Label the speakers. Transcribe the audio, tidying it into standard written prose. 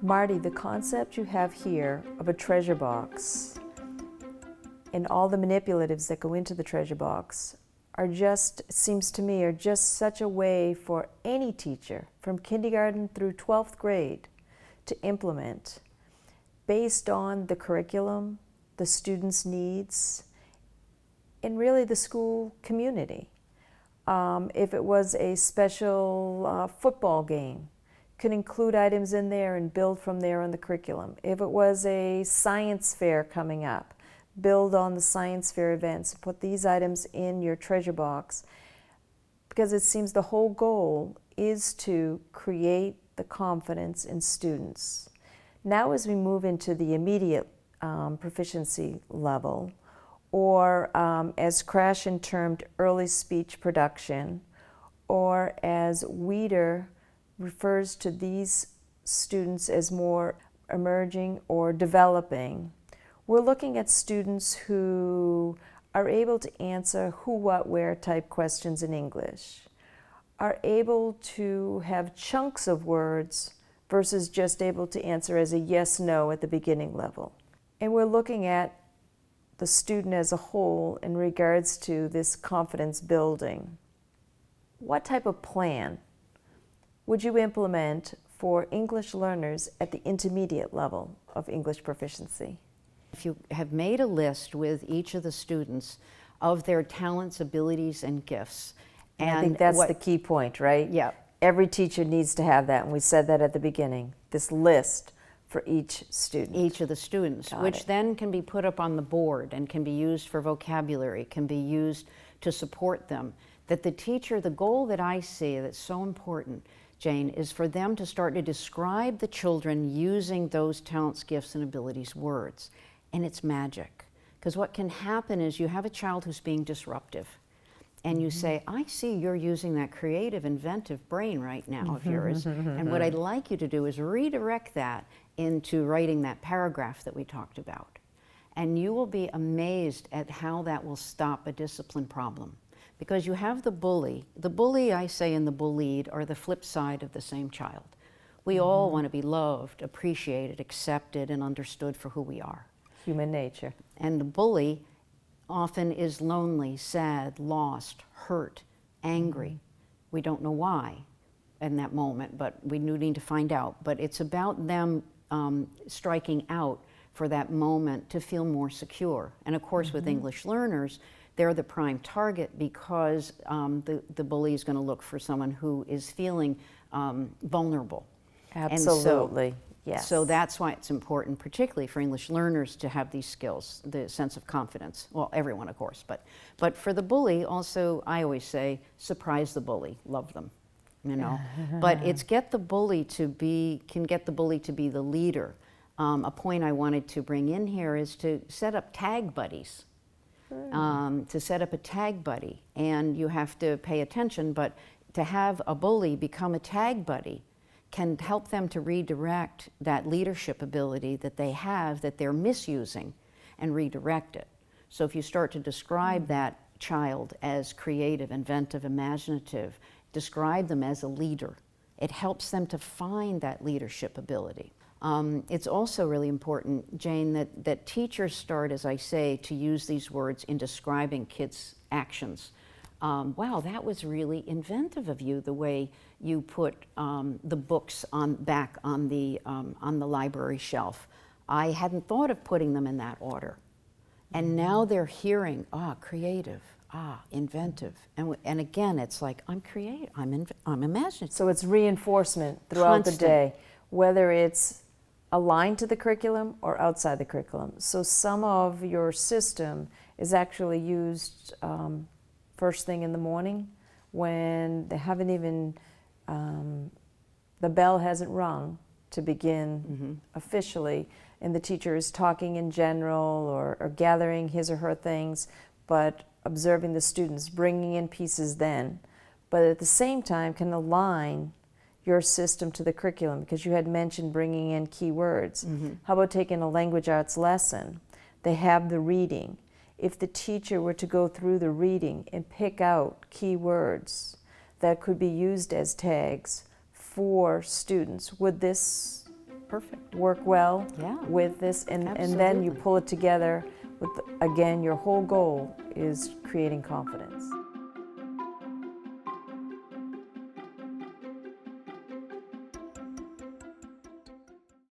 Speaker 1: Marty, the concept you have here of a treasure box and all the manipulatives that go into the treasure box are just, it seems to me, are just such a way for any teacher from kindergarten through 12th grade to implement based on the curriculum, the students' needs, and really the school community. If it was a special football game, could include items in there and build from there on the curriculum. If it was a science fair coming up, build on the science fair events, put these items in your treasure box, because it seems the whole goal is to create the confidence in students. Now as we move into the immediate proficiency level, or as Krashen termed early speech production, or as Weider refers to these students as more emerging or developing, we're looking at students who are able to answer who, what, where type questions in English, are able to have chunks of words versus just able to answer as a yes, no at the beginning level. And we're looking at the student as a whole in regards to this confidence building. What type of plan would you implement for English learners at the intermediate level of English proficiency?
Speaker 2: If you have made a list with each of the students of their talents, abilities, and gifts,
Speaker 1: and I think that's the key point, right?
Speaker 2: Yeah.
Speaker 1: Every teacher needs to have that, and we said that at the beginning, this list for each student.
Speaker 2: Each of the students, which then can be put up on the board and can be used for vocabulary, can be used to support them. That the teacher, the goal that I see that's so important, Jane, is for them to start to describe the children using those talents, gifts, and abilities words. And it's magic. Because what can happen is you have a child who's being disruptive. And you say, I see you're using that creative, inventive brain right now of yours. And what I'd like you to do is redirect that into writing that paragraph that we talked about. And you will be amazed at how that will stop a discipline problem. Because you have the bully. The bully, I say, and the bullied are the flip side of the same child. We all want to be loved, appreciated, accepted, and understood for who we are.
Speaker 1: Human nature.
Speaker 2: And the bully often is lonely, sad, lost, hurt, angry. We don't know why in that moment, but we need to find out. But it's about them striking out for that moment to feel more secure. And of course, with English learners, they're the prime target because the bully is going to look for someone who is feeling vulnerable.
Speaker 1: Absolutely, yes.
Speaker 2: So that's why it's important, particularly for English learners, to have these skills, the sense of confidence. Well, everyone, of course, but for the bully, also, I always say, surprise the bully, love them, you know. But it's get the bully to be the leader. A point I wanted to bring in here is to set up tag buddies. To set up a tag buddy, and you have to pay attention, but to have a bully become a tag buddy can help them to redirect that leadership ability that they have that they're misusing and redirect it. So if you start to describe that child as creative, inventive, imaginative, describe them as a leader, it helps them to find that leadership ability. It's also really important, Jane, that teachers start, as I say, to use these words in describing kids' actions. Wow, that was really inventive of you, the way you put the books back on the library shelf. I hadn't thought of putting them in that order. And now they're hearing, creative, inventive. And again, it's like, I'm creative, I'm imaginative.
Speaker 1: So it's reinforcement throughout the day, whether it's aligned to the curriculum or outside the curriculum. So some of your system is actually used first thing in the morning when they haven't even, the bell hasn't rung to begin officially, and the teacher is talking in general or gathering his or her things, but observing the students, bringing in pieces then, but at the same time can align your system to the curriculum, because you had mentioned bringing in key words. How about taking a language arts lesson? They have the reading. If the teacher were to go through the reading and pick out key words that could be used as tags for students, would this
Speaker 2: Perfect.
Speaker 1: work well
Speaker 2: Yeah.
Speaker 1: with this, and then you
Speaker 2: Absolutely.
Speaker 1: pull it together with, again, your whole goal is creating confidence.